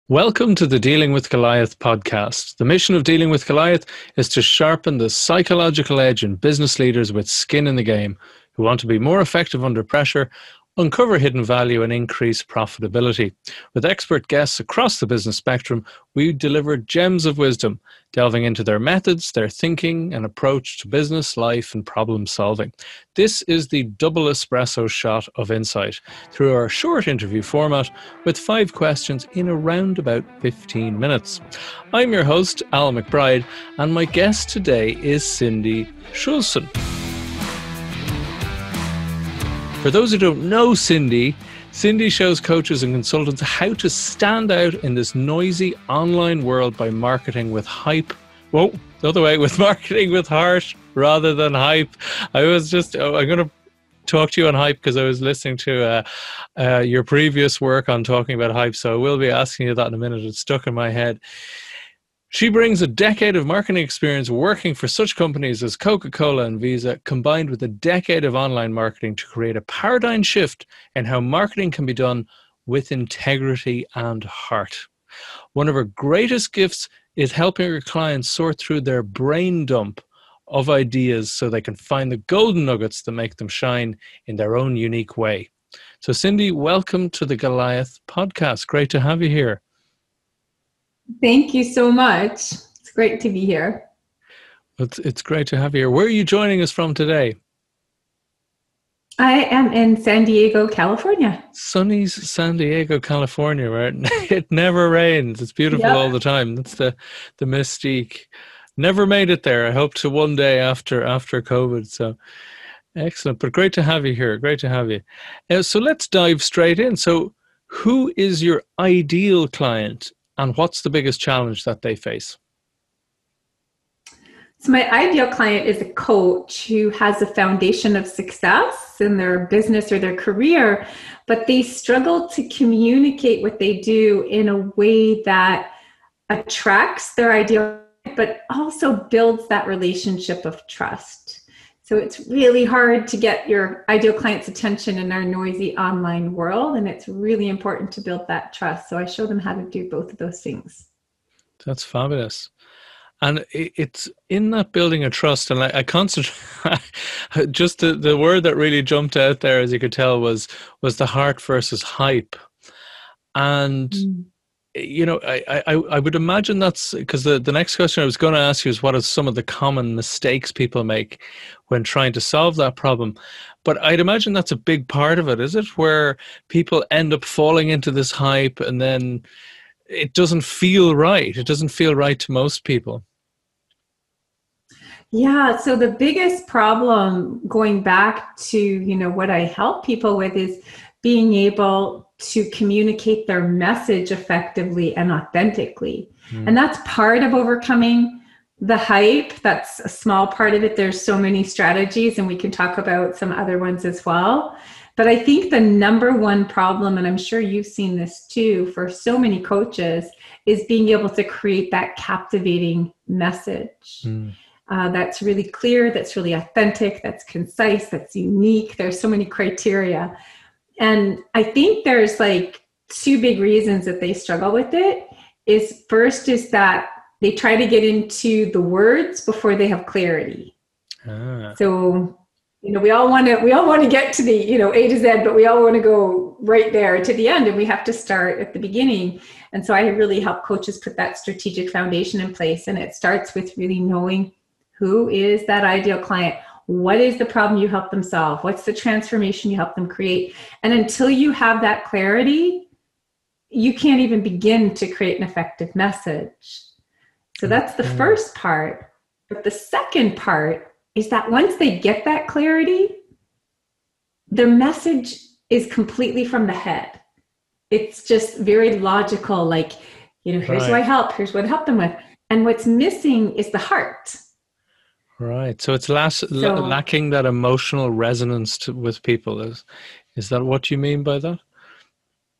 Welcome to the Dealing with Goliath podcast. The mission of Dealing with Goliath is to sharpen the psychological edge in business leaders with skin in the game who want to be more effective under pressure, uncover hidden value, and increase profitability. With expert guests across the business spectrum, we deliver gems of wisdom, delving into their methods, their thinking, and approach to business, life, and problem solving. This is the double espresso shot of insight through our short interview format with 5 questions in around about 15 minutes. I'm your host, Al McBride, and my guest today is Cindy Schulson. For those who don't know Cindy shows coaches and consultants how to stand out in this noisy online world by marketing with hype. Whoa, the other way, with marketing with heart rather than hype. I'm going to talk to you on hype because I was listening to your previous work on talking about hype, so I will be asking you that in a minute. It's stuck in my head. She brings a decade of marketing experience working for such companies as Coca-Cola and Visa, combined with a decade of online marketing to create a paradigm shift in how marketing can be done with integrity and heart. One of her greatest gifts is helping her clients sort through their brain dump of ideas so they can find the golden nuggets that make them shine in their own unique way. So Cindy, welcome to the Goliath podcast. Great to have you here. Thank you so much. It's great to be here. It's great to have you here. Where are you joining us from today? I am in San Diego, California. Sunny San Diego, California, right? It never rains. It's beautiful all the time. That's the mystique. Never made it there. I hope to one day after COVID. So excellent. But great to have you here. Great to have you. So let's dive straight in. So who is your ideal client? And what's the biggest challenge that they face? So my ideal client is a coach who has a foundation of success in their business or their career, but they struggle to communicate what they do in a way that attracts their ideal, but also builds that relationship of trust. So it's really hard to get your ideal client's attention in our noisy online world, and it's really important to build that trust. So I show them how to do both of those things. That's fabulous. And it's in that building of trust, and I concentrate, just the word that really jumped out there, as you could tell, was the heart versus hype. And you know, I would imagine that's because the next question I was going to ask you is what are some of the common mistakes people make when trying to solve that problem? But I'd imagine that's a big part of it, is it? Where people end up falling into this hype and then it doesn't feel right. It doesn't feel right to most people. Yeah, so the biggest problem going back to, what I help people with is being able to communicate their message effectively and authentically. And that's part of overcoming the hype. That's a small part of it. There's so many strategies, and we can talk about some other ones as well. But I think the number one problem, and I'm sure you've seen this too, for so many coaches, is being able to create that captivating message. That's really clear, that's really authentic, that's concise, that's unique. There's so many criteria. And I think there's like 2 big reasons that they struggle with it. First is that they try to get into the words before they have clarity. So, we all want to get to the, A to Z, but we all want to go right there to the end, and we have to start at the beginning. And so I really help coaches put that strategic foundation in place. And it starts with really knowing who is that ideal client. What is the problem you help them solve? What's the transformation you help them create? And until you have that clarity, you can't even begin to create an effective message. So that's the first part. But the second part is that once they get that clarity, their message is completely from the head. It's just very logical, like, here's who I help, here's what I help them with. And what's missing is the heart. Right. So it's lacking that emotional resonance with people. Is that what you mean by that?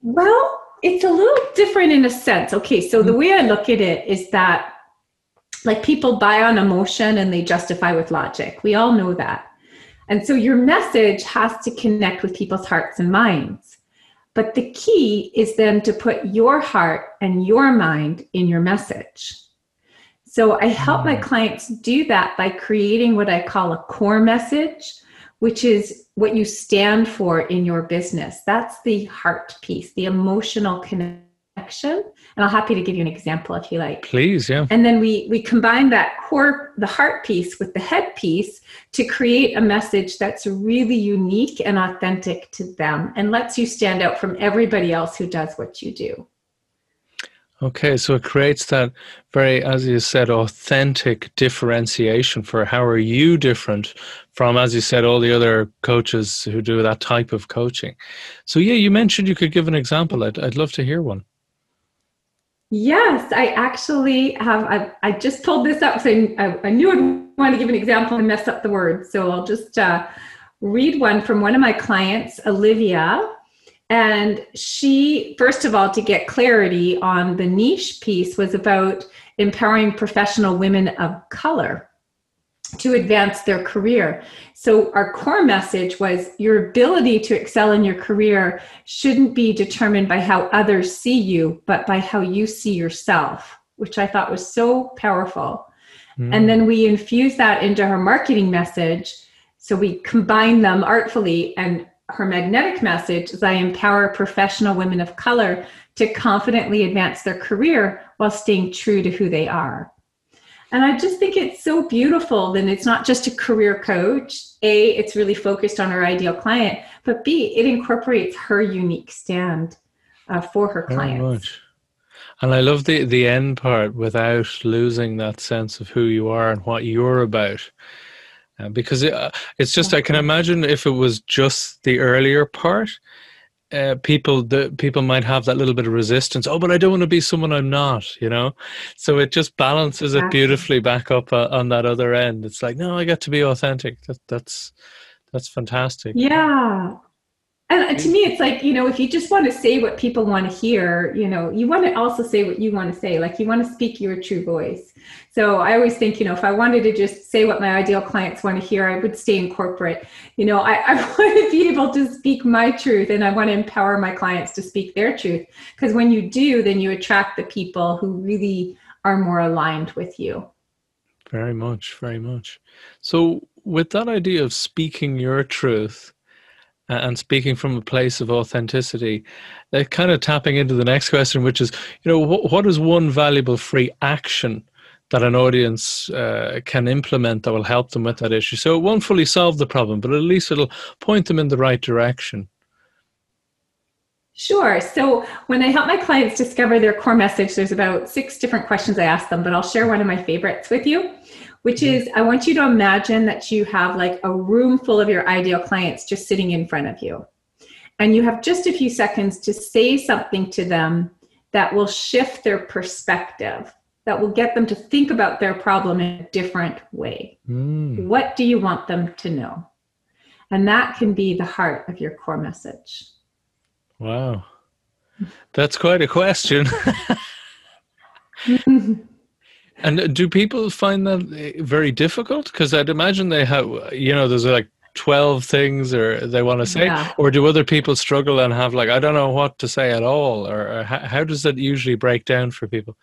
Well, it's a little different in a sense. Okay, so the way I look at it is that like people buy on emotion and they justify with logic. We all know that. And so your message has to connect with people's hearts and minds. But the key is then to put your heart and your mind in your message. So I help my clients do that by creating what I call a core message, which is what you stand for in your business. That's the heart piece, the emotional connection. And I'm happy to give you an example if you like. Please, yeah. And then we combine that core, the heart piece with the head piece to create a message that's really unique and authentic to them and lets you stand out from everybody else who does what you do. Okay, so it creates that very, as you said, authentic differentiation for how are you different from, as you said, all the other coaches who do that type of coaching. So yeah, you mentioned you could give an example. I'd love to hear one. Yes, I actually have. I just pulled this up, so I knew I'd want to give an example and mess up the words. So I'll just read one from one of my clients, Olivia. And she, first of all, to get clarity on the niche piece, was about empowering professional women of color to advance their career. So our core message was your ability to excel in your career shouldn't be determined by how others see you, but by how you see yourself, which I thought was so powerful. And then we infused that into her marketing message. So we combined them artfully, and her magnetic message is I empower professional women of color to confidently advance their career while staying true to who they are. And I just think it's so beautiful that it's not just a career coach. A, it's really focused on her ideal client, but B, it incorporates her unique stand for her clients. Very much. And I love the end part, without losing that sense of who you are and what you're about. Because it's just, I can imagine if it was just the earlier part, people might have that little bit of resistance. Oh, but I don't want to be someone I'm not, you know? So it just balances it beautifully back up on that other end. It's like, no, I got to be authentic. That's fantastic. Yeah. And to me, it's like, you know, if you just want to say what people want to hear, you know, you want to also say what you want to say. Like, you want to speak your true voice. So I always think, you know, if I wanted to just say what my ideal clients want to hear, I would stay in corporate. You know, I want to be able to speak my truth, and I want to empower my clients to speak their truth. Because when you do, then you attract the people who really are more aligned with you. Very much, very much. So with that idea of speaking your truth, and speaking from a place of authenticity, they're kind of tapping into the next question, which is, you know, what is one valuable free action that an audience can implement that will help them with that issue? So it won't fully solve the problem, but at least it'll point them in the right direction. Sure. So when I help my clients discover their core message, there's about 6 different questions I ask them, but I'll share one of my favorites with you, which is, I want you to imagine that you have like a room full of your ideal clients just sitting in front of you. And you have just a few seconds to say something to them that will shift their perspective, that will get them to think about their problem in a different way. What do you want them to know? And that can be the heart of your core message. Wow. That's quite a question. And do people find that very difficult? Because I'd imagine they have, you know, there's like 12 things or they want to say, or do other people struggle and have like, I don't know what to say at all? Or how does that usually break down for people?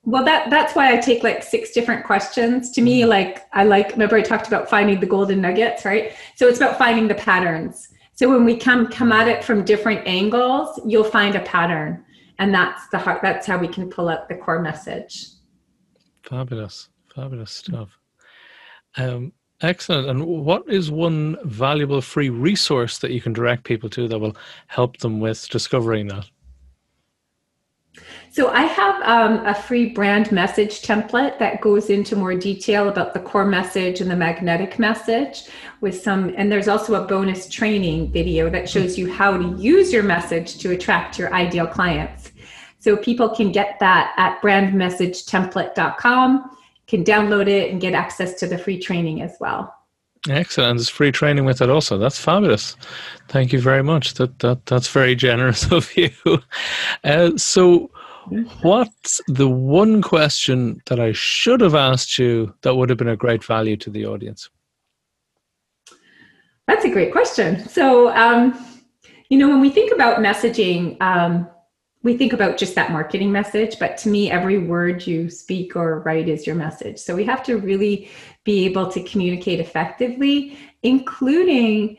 Well, that's why I take like 6 different questions. To me, remember I talked about finding the golden nuggets, right? So it's about finding the patterns. So when we come at it from different angles, you'll find a pattern. And that's the heart. That's how we can pull out the core message. Fabulous. Fabulous stuff. Excellent. And what is one valuable free resource that you can direct people to that will help them with discovering that? So I have a free brand message template that goes into more detail about the core message and the magnetic message and there's also a bonus training video that shows you how to use your message to attract your ideal clients. So people can get that at brandmessagetemplate.com, can download it and get access to the free training as well. Excellent. There's free training with it also. That's fabulous. Thank you very much. That's very generous of you. So what's the one question that I should have asked you that would have been a great value to the audience? That's a great question. So When we think about messaging, we think about just that marketing message, but to me, every word you speak or write is your message. So we have to really be able to communicate effectively, including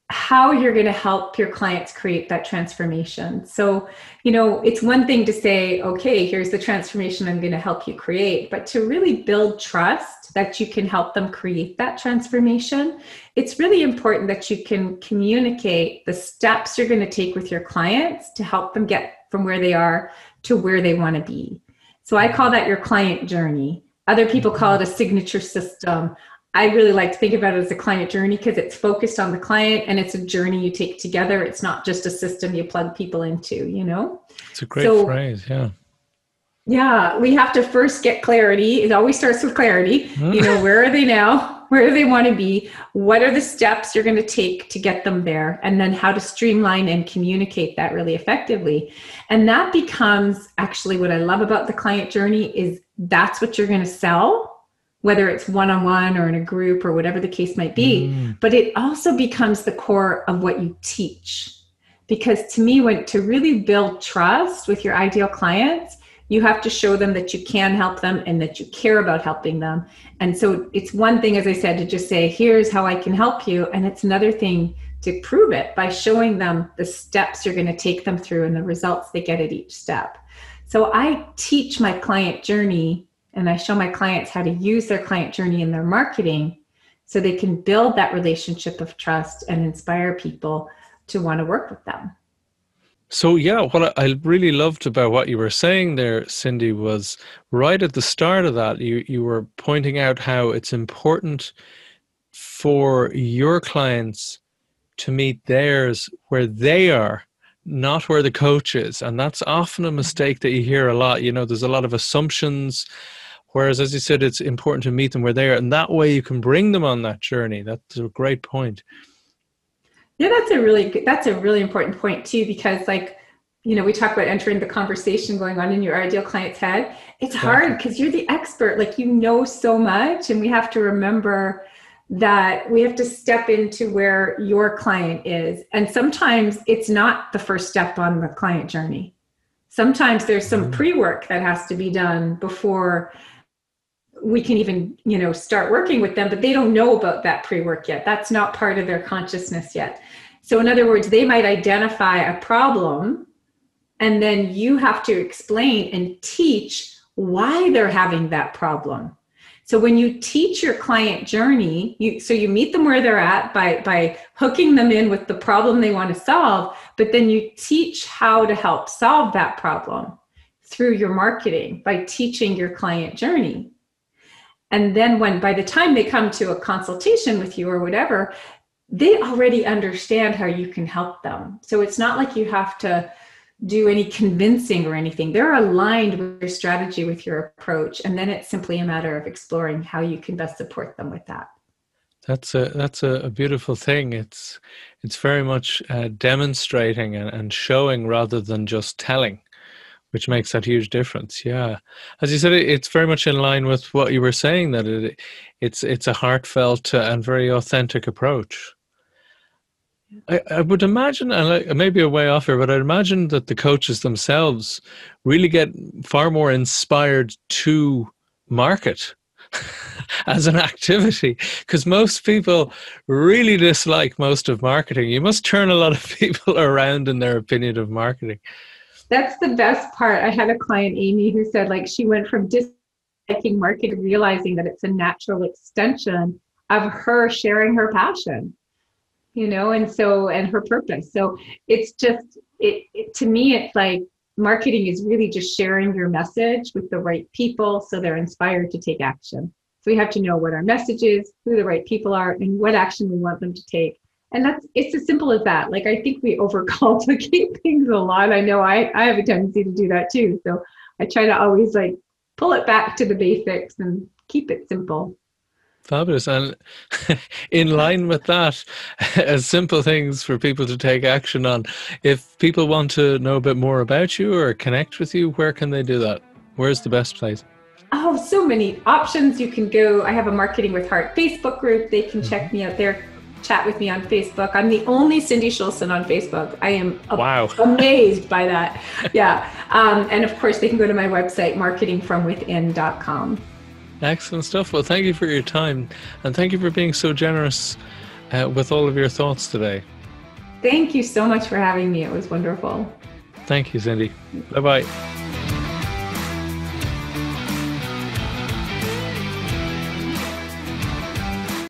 how you're going to help your clients create that transformation. So, it's one thing to say, okay, here's the transformation I'm going to help you create, but to really build trust that you can help them create that transformation, it's really important that you can communicate the steps you're going to take with your clients to help them get from where they are to where they want to be. So I call that your client journey. Other people call it a signature system. I really like to think about it as a client journey because it's focused on the client and it's a journey you take together. It's not just a system you plug people into, It's a great phrase, yeah. Yeah, we have to first get clarity. It always starts with clarity. Where are they now? Where do they want to be? What are the steps you're going to take to get them there? And then how to streamline and communicate that really effectively. And that becomes actually what I love about the client journey is that's what you're going to sell, whether it's one-on-one or in a group or whatever the case might be. But it also becomes the core of what you teach. Because to me, to really build trust with your ideal clients, you have to show them that you can help them and that you care about helping them. And so it's one thing, as I said, to just say, here's how I can help you. And it's another thing to prove it by showing them the steps you're going to take them through and the results they get at each step. So I teach my client journey and I show my clients how to use their client journey in their marketing so they can build that relationship of trust and inspire people to want to work with them. So yeah, what I really loved about what you were saying there, Cindy, was right at the start of that, you were pointing out how it's important for your clients to meet theirs where they are, not where the coach is. And that's often a mistake that you hear a lot. There's a lot of assumptions, whereas, as you said, it's important to meet them where they are. And that way you can bring them on that journey. That's a great point. Yeah, that's a really important point too, because we talk about entering the conversation going on in your ideal client's head. It's hard because you're the expert, so much. And we have to remember that we have to step into where your client is. And sometimes it's not the first step on the client journey. Sometimes there's some pre-work that has to be done before we can even, start working with them, but they don't know about that pre-work yet. That's not part of their consciousness yet. So in other words, they might identify a problem and then you have to explain and teach why they're having that problem. So when you teach your client journey, you meet them where they're at by hooking them in with the problem they want to solve, but then you teach how to help solve that problem through your marketing by teaching your client journey. And then by the time they come to a consultation with you or whatever, they already understand how you can help them. So it's not like you have to do any convincing or anything. They're aligned with your strategy, with your approach. And then it's simply a matter of exploring how you can best support them with that. That's a beautiful thing. It's very much demonstrating and showing rather than just telling, which makes that huge difference. Yeah. As you said, it's very much in line with what you were saying, that it's a heartfelt and very authentic approach. I would imagine, and I may be a way off here, but I'd imagine that the coaches themselves really get far more inspired to market as an activity, because most people really dislike most of marketing. You must turn a lot of people around in their opinion of marketing. That's the best part. I had a client, Amy, who said she went from disliking marketing, realizing that it's a natural extension of her sharing her passion, and her purpose. So it's just, to me, it's like marketing is really just sharing your message with the right people so they're inspired to take action. So we have to know what our message is, who the right people are, and what action we want them to take. And it's as simple as that. I think we overcomplicate things a lot. I know I have a tendency to do that too. So I try to always pull it back to the basics and keep it simple. Fabulous. And in line with that, as simple things for people to take action on, if people want to know a bit more about you or connect with you, where can they do that? Where's the best place? Oh, so many options. You can go, I have a Marketing with Heart Facebook group. They can check me out there. chat with me on Facebook. I'm the only Cindy Schulson on Facebook. I am amazed by that. Yeah. And of course, they can go to my website, marketingfromwithin.com. Excellent stuff. Well, thank you for your time. And thank you for being so generous with all of your thoughts today. Thank you so much for having me. It was wonderful. Thank you, Cindy. Bye-bye.